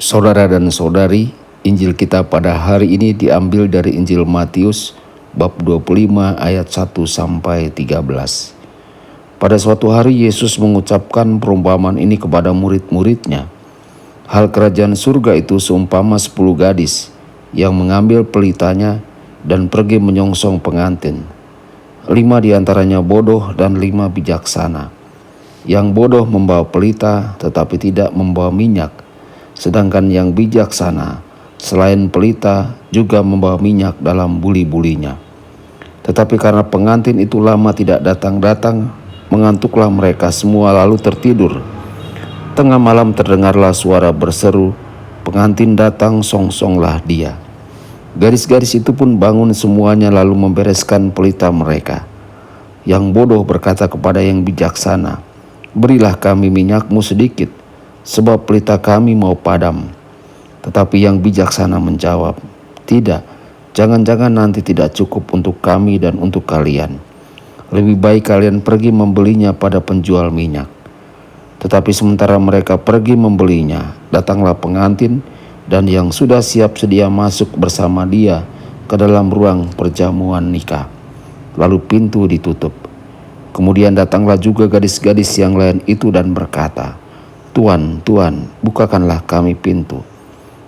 Saudara dan saudari, Injil kita pada hari ini diambil dari Injil Matius bab 25 ayat 1 sampai 13. Pada suatu hari Yesus mengucapkan perumpamaan ini kepada murid-muridnya. Hal kerajaan surga itu seumpama 10 gadis yang mengambil pelitanya dan pergi menyongsong pengantin. 5 diantaranya bodoh dan 5 bijaksana. Yang bodoh membawa pelita tetapi tidak membawa minyak. Sedangkan yang bijaksana selain pelita juga membawa minyak dalam buli-bulinya. Tetapi karena pengantin itu lama tidak datang-datang, mengantuklah mereka semua lalu tertidur. Tengah malam terdengarlah suara berseru, pengantin datang, songsonglah dia. Gadis-gadis itu pun bangun semuanya lalu membereskan pelita mereka. Yang bodoh berkata kepada yang bijaksana, berilah kami minyakmu sedikit, sebab pelita kami mau padam. Tetapi yang bijaksana menjawab, tidak, jangan-jangan nanti tidak cukup untuk kami dan untuk kalian. Lebih baik kalian pergi membelinya pada penjual minyak. Tetapi sementara mereka pergi membelinya, datanglah pengantin dan yang sudah siap sedia masuk bersama dia ke dalam ruang perjamuan nikah. Lalu pintu ditutup. Kemudian datanglah juga gadis-gadis yang lain itu dan berkata, Tuan, Tuan, bukakanlah kami pintu.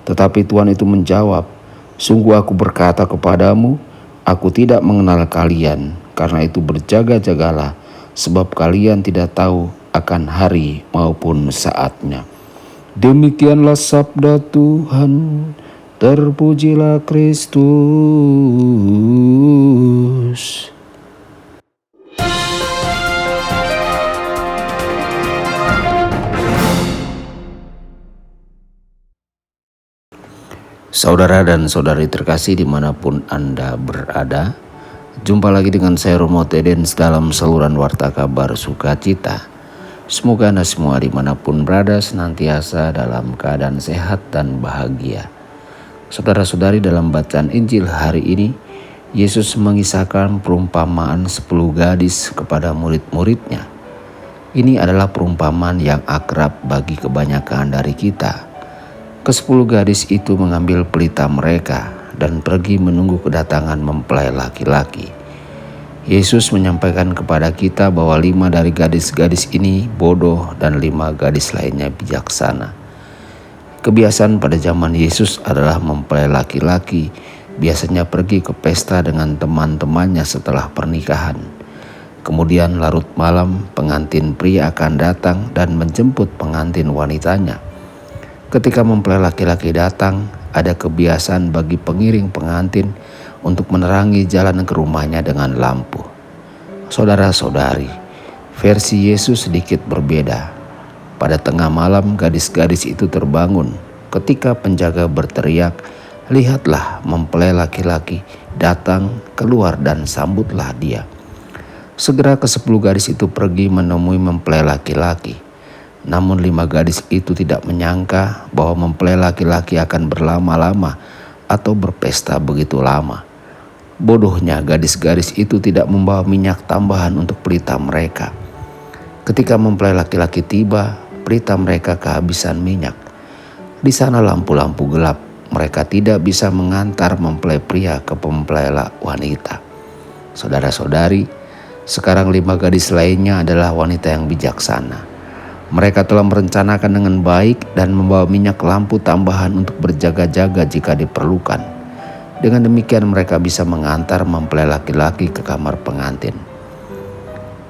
Tetapi Tuan itu menjawab, sungguh aku berkata kepadamu, aku tidak mengenal kalian. Karena itu berjaga-jagalah, sebab kalian tidak tahu akan hari maupun saatnya. Demikianlah sabda Tuhan, terpujilah Kristus. Saudara dan saudari terkasih dimanapun Anda berada, jumpa lagi dengan saya Romo Tedens dalam saluran Warta Kabar Sukacita. Semoga Anda semua dimanapun berada senantiasa dalam keadaan sehat dan bahagia. Saudara-saudari, dalam bacaan Injil hari ini, Yesus mengisahkan perumpamaan 10 gadis kepada murid-muridnya. Ini adalah perumpamaan yang akrab bagi kebanyakan dari kita. Ke-10 gadis itu mengambil pelita mereka dan pergi menunggu kedatangan mempelai laki-laki. Yesus menyampaikan kepada kita bahwa 5 dari gadis-gadis ini bodoh dan 5 gadis lainnya bijaksana. Kebiasaan pada zaman Yesus adalah mempelai laki-laki biasanya pergi ke pesta dengan teman-temannya setelah pernikahan. Kemudian larut malam pengantin pria akan datang dan menjemput pengantin wanitanya. Ketika mempelai laki-laki datang, ada kebiasaan bagi pengiring pengantin untuk menerangi jalan ke rumahnya dengan lampu. Saudara-saudari, versi Yesus sedikit berbeda. Pada tengah malam gadis-gadis itu terbangun ketika penjaga berteriak, lihatlah mempelai laki-laki datang, keluar dan sambutlah dia. Segera ke-10 gadis itu pergi menemui mempelai laki-laki. Namun 5 gadis itu tidak menyangka bahwa mempelai laki-laki akan berlama-lama atau berpesta begitu lama. Bodohnya gadis-gadis itu tidak membawa minyak tambahan untuk pelita mereka. Ketika mempelai laki-laki tiba, pelita mereka kehabisan minyak. Di sana lampu-lampu gelap, mereka tidak bisa mengantar mempelai pria ke mempelai wanita. Saudara-saudari, sekarang 5 gadis lainnya adalah wanita yang bijaksana. Mereka telah merencanakan dengan baik dan membawa minyak lampu tambahan untuk berjaga-jaga jika diperlukan. Dengan demikian mereka bisa mengantar mempelai laki-laki ke kamar pengantin.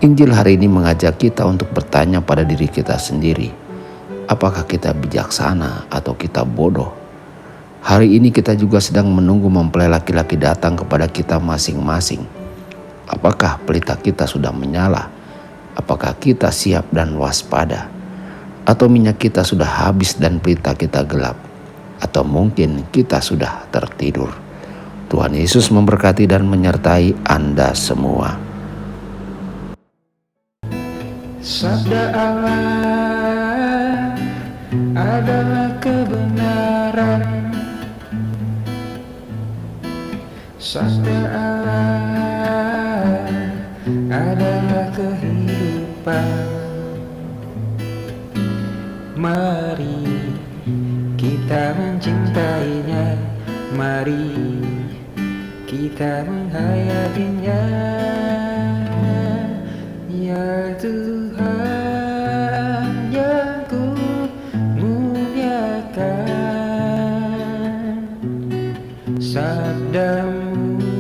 Injil hari ini mengajak kita untuk bertanya pada diri kita sendiri, apakah kita bijaksana atau kita bodoh? Hari ini kita juga sedang menunggu mempelai laki-laki datang kepada kita masing-masing. Apakah pelita kita sudah menyala? Apakah kita siap dan waspada? Atau minyak kita sudah habis dan pelita kita gelap? Atau mungkin kita sudah tertidur? Tuhan Yesus memberkati dan menyertai Anda semua. Sabda Allah adalah kebenaran. Sabda Allah adalah kehidupan. Mari kita kita menghayatinya. Ya Tuhan yang ku muliakan, sabdamu